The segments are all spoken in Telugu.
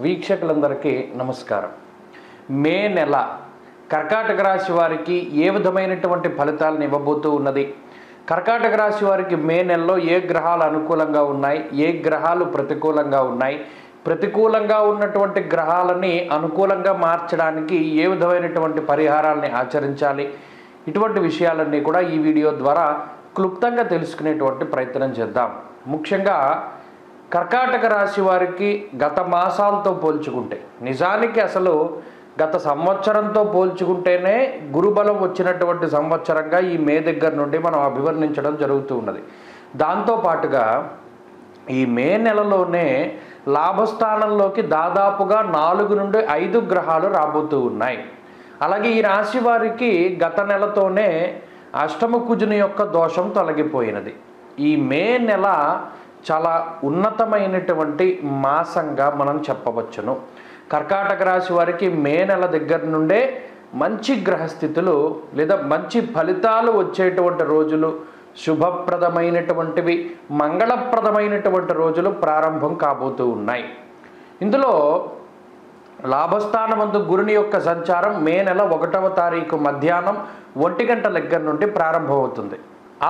వీక్షకులందరికీ నమస్కారం. మే నెల కర్కాటక రాశి వారికి ఏ విధమైనటువంటి ఫలితాలను ఇవ్వబోతూ ఉన్నది? కర్కాటక రాశి వారికి మే నెలలో ఏ గ్రహాలు అనుకూలంగా ఉన్నాయి, ఏ గ్రహాలు ప్రతికూలంగా ఉన్నాయి, ప్రతికూలంగా ఉన్నటువంటి గ్రహాలని అనుకూలంగా మార్చడానికి ఏ విధమైనటువంటి పరిహారాలని ఆచరించాలి, ఇటువంటి విషయాలన్నీ కూడా ఈ వీడియో ద్వారా క్లుప్తంగా తెలుసుకునేటువంటి ప్రయత్నం చేద్దాం. ముఖ్యంగా కర్కాటక రాశి వారికి గత మాసాలతో పోల్చుకుంటే, నిజానికి అసలు గత సంవత్సరంతో పోల్చుకుంటేనే గురుబలం వచ్చినటువంటి సంవత్సరంగా ఈ మే దగ్గర నుండి మనం అభివర్ణించడం జరుగుతూ ఉన్నది. దాంతోపాటుగా ఈ మే నెలలోనే లాభస్థానంలోకి దాదాపుగా 4 నుండి 5 గ్రహాలు రాబోతూ ఉన్నాయి. అలాగే ఈ రాశి వారికి గత నెలతోనే అష్టమ కుజుని యొక్క దోషం తొలగిపోయినది. ఈ మే నెల చాలా ఉన్నతమైనటువంటి మాసంగా మనం చెప్పవచ్చును. కర్కాటక రాశి వారికి మే నెల దగ్గర నుండే మంచి గ్రహస్థితులు లేదా మంచి ఫలితాలు వచ్చేటువంటి రోజులు, శుభప్రదమైనటువంటివి, మంగళప్రదమైనటువంటి రోజులు ప్రారంభం కాబోతూ ఉన్నాయి. ఇందులో లాభస్థానమందు గురుని యొక్క సంచారం మే నెల 1వ తారీఖు మధ్యాహ్నం 1 గంటల దగ్గర నుండి ప్రారంభమవుతుంది.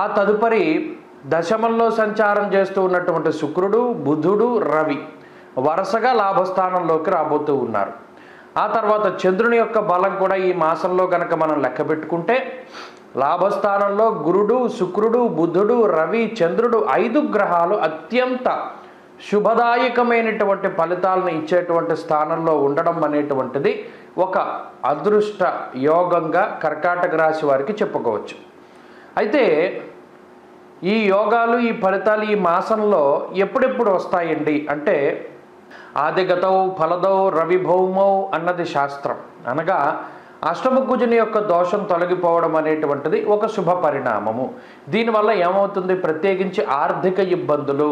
ఆ తదుపరి దశమంలో సంచారం చేస్తూ ఉన్నటువంటి శుక్రుడు, బుధుడు, రవి వరుసగా లాభస్థానంలోకి రాబోతూ ఉన్నారు. ఆ తర్వాత చంద్రుని యొక్క బలం కూడా ఈ మాసంలో కనుక మనం లెక్క పెట్టుకుంటే లాభస్థానంలో గురుడు, శుక్రుడు, బుధుడు, రవి, చంద్రుడు 5 గ్రహాలు అత్యంత శుభదాయకమైనటువంటి ఫలితాలను ఇచ్చేటువంటి స్థానంలో ఉండడం అనేటువంటిది ఒక అదృష్ట యోగంగా కర్కాటక రాశి వారికి చెప్పుకోవచ్చు. అయితే ఈ యోగాలు, ఈ ఫలితాలు ఈ మాసంలో ఎప్పుడెప్పుడు వస్తాయండి అంటే, ఆదిగతౌ ఫలదౌ రవిభౌమౌ అన్నది శాస్త్రం. అనగా అష్టమ కుజుని యొక్క దోషం తొలగిపోవడం అనేటువంటిది ఒక శుభ పరిణామము. దీనివల్ల ఏమవుతుంది? ప్రత్యేకించి ఆర్థిక ఇబ్బందులు,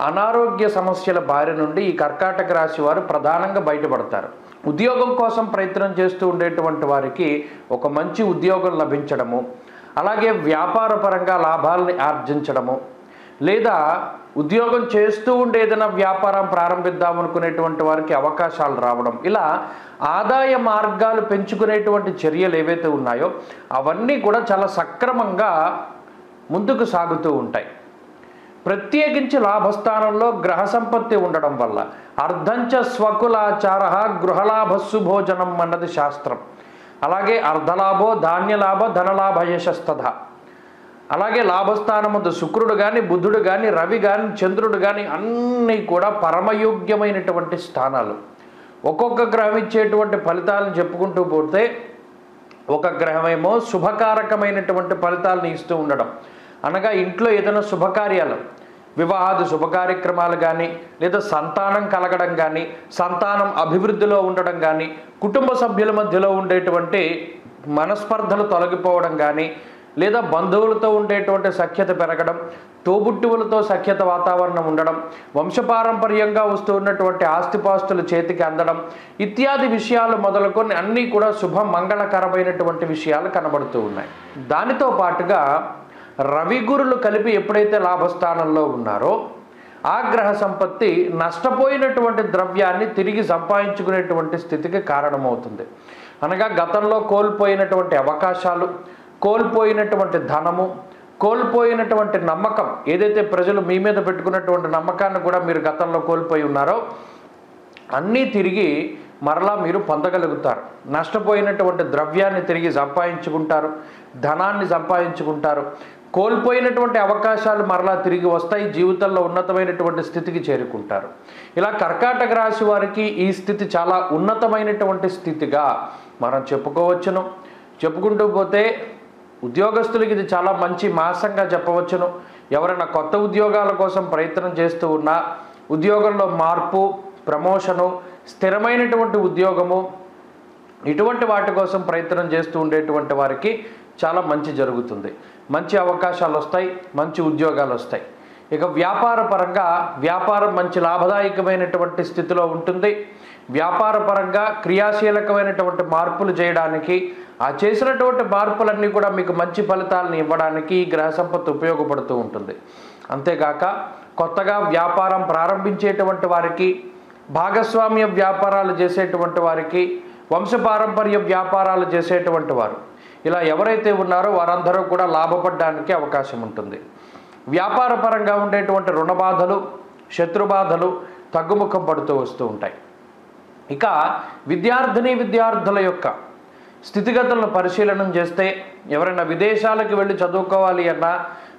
అనారోగ్య సమస్యల బారి నుండి ఈ కర్కాటక రాశి వారు ప్రధానంగా బయటపడతారు. ఉద్యోగం కోసం ప్రయత్నం చేస్తూ ఉండేటువంటి వారికి ఒక మంచి ఉద్యోగం లభించడము, అలాగే వ్యాపార పరంగా లాభాలని ఆర్జించడము, లేదా ఉద్యోగం చేస్తూ ఉండే ఏదైనా వ్యాపారం ప్రారంభిద్దాం అనుకునేటువంటి వారికి అవకాశాలు రావడం, ఇలా ఆదాయ మార్గాలు పెంచుకునేటువంటి చర్యలు ఏవైతే ఉన్నాయో అవన్నీ కూడా చాలా సక్రమంగా ముందుకు సాగుతూ ఉంటాయి. ప్రత్యేకించి లాభస్థానంలో గ్రహ సంపత్తి ఉండడం వల్ల అర్ధంచ స్వకులాచార గృహలాభస్సు భోజనం అన్నది శాస్త్రం. అలాగే అర్ధలాభో ధాన్యలాభ ధనలాభ యశస్తథ. అలాగే లాభస్థానముందు శుక్రుడు కానీ, బుధుడు కానీ, రవి కానీ, చంద్రుడు కానీ అన్నీ కూడా పరమయోగ్యమైనటువంటి స్థానాలు. ఒక్కొక్క గ్రహం ఇచ్చేటువంటి ఫలితాలను చెప్పుకుంటూ పోతే ఒక గ్రహమేమో శుభకారకమైనటువంటి ఫలితాలను ఇస్తూ ఉండడం, అనగా ఇంట్లో ఏదైనా శుభకార్యాలు, వివాహాది శుభకార్యక్రమాలు కానీ, లేదా సంతానం కలగడం కానీ, సంతానం అభివృద్ధిలో ఉండడం కానీ, కుటుంబ సభ్యుల మధ్యలో ఉండేటువంటి మనస్పర్ధలు తొలగిపోవడం కానీ, లేదా బంధువులతో ఉండేటువంటి సఖ్యత పెరగడం, తోబుట్టువులతో సఖ్యత వాతావరణం ఉండడం, వంశపారంపర్యంగా వస్తూ ఉన్నటువంటి ఆస్తిపాస్తులు చేతికి అందడం ఇత్యాది విషయాలు మొదలుకొని అన్నీ కూడా శుభ మంగళకరమైనటువంటి విషయాలు కనబడుతూ ఉన్నాయి. దానితో పాటుగా రవిగురులు కలిపి ఎప్పుడైతే లాభస్థానంలో ఉన్నారో ఆ గ్రహ సంపత్తి నష్టపోయినటువంటి ద్రవ్యాన్ని తిరిగి సంపాదించుకునేటువంటి స్థితికి కారణమవుతుంది. అనగా గతంలో కోల్పోయినటువంటి అవకాశాలు, కోల్పోయినటువంటి ధనము, కోల్పోయినటువంటి నమ్మకం, ఏదైతే ప్రజలు మీ మీద పెట్టుకున్నటువంటి నమ్మకాన్ని కూడా మీరు గతంలో కోల్పోయి ఉన్నారో అన్నీ తిరిగి మరలా మీరు పొందగలుగుతారు. నష్టపోయినటువంటి ద్రవ్యాన్ని తిరిగి సంపాదించుకుంటారు, ధనాన్ని సంపాదించుకుంటారు, కోల్పోయినటువంటి అవకాశాలు మరలా తిరిగి వస్తాయి, జీవితంలో ఉన్నతమైనటువంటి స్థితికి చేరుకుంటారు. ఇలా కర్కాటక రాశి వారికి ఈ స్థితి చాలా ఉన్నతమైనటువంటి స్థితిగా మనం చెప్పుకోవచ్చును. చెప్పుకుంటూ పోతే ఉద్యోగస్తులకి ఇది చాలా మంచి మాసంగా చెప్పవచ్చును. ఎవరైనా కొత్త ఉద్యోగాల కోసం ప్రయత్నం చేస్తూ ఉన్నా, ఉద్యోగంలో మార్పు, ప్రమోషను, స్థిరమైనటువంటి ఉద్యోగము, ఇటువంటి వాటి కోసం ప్రయత్నం చేస్తూ ఉండేటువంటి వారికి చాలా మంచి జరుగుతుంది. మంచి అవకాశాలు వస్తాయి, మంచి ఉద్యోగాలు వస్తాయి. ఇక వ్యాపార పరంగా వ్యాపారం మంచి లాభదాయకమైనటువంటి స్థితిలో ఉంటుంది. వ్యాపార పరంగా క్రియాశీలకమైనటువంటి మార్పులు చేయడానికి, ఆ చేసినటువంటి మార్పులన్నీ కూడా మీకు మంచి ఫలితాలను ఇవ్వడానికి ఈ గ్రహ సంపత్తి ఉపయోగపడుతూ ఉంటుంది. అంతేగాక కొత్తగా వ్యాపారం ప్రారంభించేటువంటి వారికి, భాగస్వామ్య వ్యాపారాలు చేసేటువంటి వారికి, వంశపారంపర్య వ్యాపారాలు చేసేటువంటి వారు, ఇలా ఎవరైతే ఉన్నారో వారందరూ కూడా లాభపడడానికి అవకాశం ఉంటుంది. వ్యాపార పరంగా ఉండేటువంటి రుణ బాధలు, శత్రుబాధలు తగ్గుముఖం పడుతూ వస్తూ ఉంటాయి. ఇక విద్యార్థుల యొక్క స్థితిగతులను పరిశీలనం చేస్తే, ఎవరైనా విదేశాలకు వెళ్ళి చదువుకోవాలి అన్నా,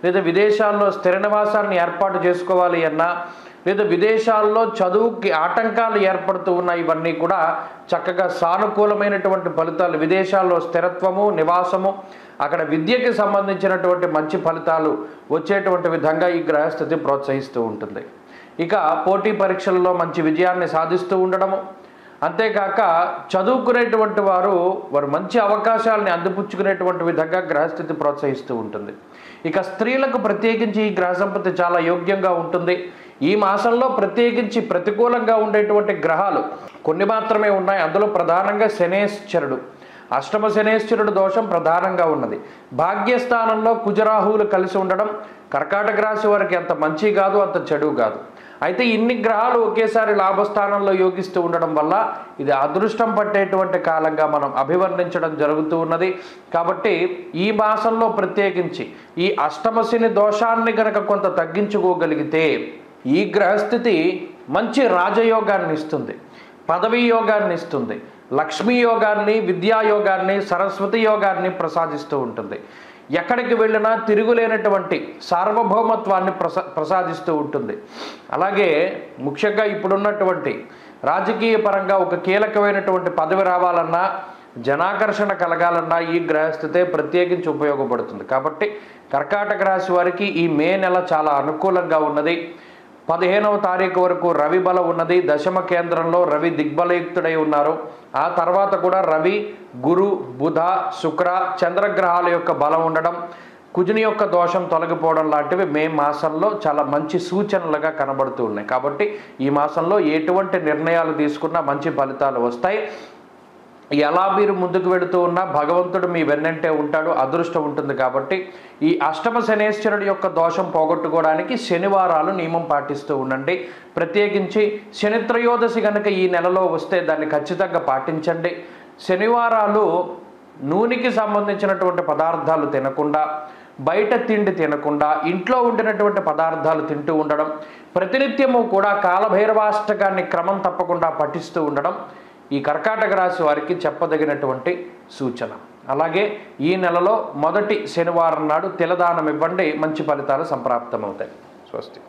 లేదా విదేశాల్లో స్థిర నివాసాన్ని ఏర్పాటు చేసుకోవాలి అన్నా, లేదా విదేశాల్లో చదువుకి ఆటంకాలు ఏర్పడుతూ ఉన్న ఇవన్నీ కూడా చక్కగా సానుకూలమైనటువంటి ఫలితాలు, విదేశాల్లో స్థిరత్వము, నివాసము, అక్కడ విద్యకి సంబంధించినటువంటి మంచి ఫలితాలు వచ్చేటువంటి విధంగా ఈ గ్రహస్థితి ప్రోత్సహిస్తూ ఉంటుంది. ఇక పోటీ పరీక్షల్లో మంచి విజయాన్ని సాధిస్తూ ఉండడము, అంతేకాక చదువుకునేటువంటి వారు మంచి అవకాశాలని అందిపుచ్చుకునేటువంటి విధంగా గ్రహస్థితి ప్రోత్సహిస్తూ ఉంటుంది. ఇక స్త్రీలకు ప్రత్యేకించి ఈ గ్రహ సంపత్తి చాలా యోగ్యంగా ఉంటుంది. ఈ మాసంలో ప్రత్యేకించి ప్రతికూలంగా ఉండేటువంటి గ్రహాలు కొన్ని మాత్రమే ఉన్నాయి. అందులో ప్రధానంగా శనేశ్వరుడు, అష్టమ శనేశ్వరుడు దోషం ప్రధానంగా ఉన్నది. భాగ్యస్థానంలో కుజరాహువులు కలిసి ఉండడం కర్కాటక రాశి వారికి అంత మంచి కాదు, అంత చెడు కాదు. అయితే ఇన్ని గ్రహాలు ఒకేసారి లాభస్థానంలో యోగిస్తూ ఉండడం వల్ల ఇది అదృష్టం పట్టేటువంటి కాలంగా మనం అభివర్ణించడం జరుగుతూ ఉన్నది. కాబట్టి ఈ మాసంలో ప్రత్యేకించి ఈ అష్టమ శని దోషాన్ని గనక కొంత తగ్గించుకోగలిగితే ఈ గ్రహస్థితి మంచి రాజయోగాన్ని ఇస్తుంది, పదవీ యోగాన్ని ఇస్తుంది, లక్ష్మీ యోగాన్ని, విద్యాయోగాన్ని, సరస్వతి యోగాన్ని ప్రసాదిస్తూ ఉంటుంది. ఎక్కడికి వెళ్ళినా తిరుగులేనటువంటి సార్వభౌమత్వాన్ని ప్రసాదిస్తూ ఉంటుంది. అలాగే ముఖ్యంగా ఇప్పుడున్నటువంటి రాజకీయ పరంగా ఒక కీలకమైనటువంటి పదవి రావాలన్నా, జనాకర్షణ కలగాలన్నా ఈ గ్రహస్థితే ప్రత్యేకించి ఉపయోగపడుతుంది. కాబట్టి కర్కాటక రాశి వారికి ఈ మే నెల చాలా అనుకూలంగా ఉన్నది. 15వ తారీఖు వరకు రవి బలం ఉన్నది. దశమ కేంద్రంలో రవి దిగ్బలయుక్తుడై ఉన్నారు. ఆ తర్వాత కూడా రవి, గురు, బుధ, శుక్ర, చంద్రగ్రహాల యొక్క బలం ఉండడం, కుజుని యొక్క దోషం తొలగిపోవడం లాంటివి మే మాసంలో చాలా మంచి సూచనలుగా కనబడుతూ ఉన్నాయి. కాబట్టి ఈ మాసంలో ఎటువంటి నిర్ణయాలు తీసుకున్నా మంచి ఫలితాలు వస్తాయి. ఎలా మీరు ముందుకు వెళుతూ ఉన్నా భగవంతుడు మీ వెన్నంటే ఉంటాడు, అదృష్టం ఉంటుంది. కాబట్టి ఈ అష్టమ శనేశ్వరుడి యొక్క దోషం పోగొట్టుకోవడానికి శనివారాలు నియమం పాటిస్తూ ఉండండి. ప్రత్యేకించి శనిత్రయోదశి కనుక ఈ నెలలో వస్తే దాన్ని ఖచ్చితంగా పాటించండి. శనివారాలు నూనెకి సంబంధించినటువంటి పదార్థాలు తినకుండా, బయట తిండి తినకుండా ఇంట్లో ఉండినటువంటి పదార్థాలు తింటూ ఉండడం, ప్రతినిత్యము కూడా కాలభైరవాష్టకాన్ని క్రమం తప్పకుండా పఠిస్తూ ఉండడం ఈ కర్కాటక రాశి వారికి చెప్పదగినటువంటి సూచన. అలాగే ఈ నెలలో మొదటి శనివారం నాడు తిలదానం ఇవ్వండి, మంచి ఫలితాలు సంప్రాప్తమవుతాయి. స్వస్తి.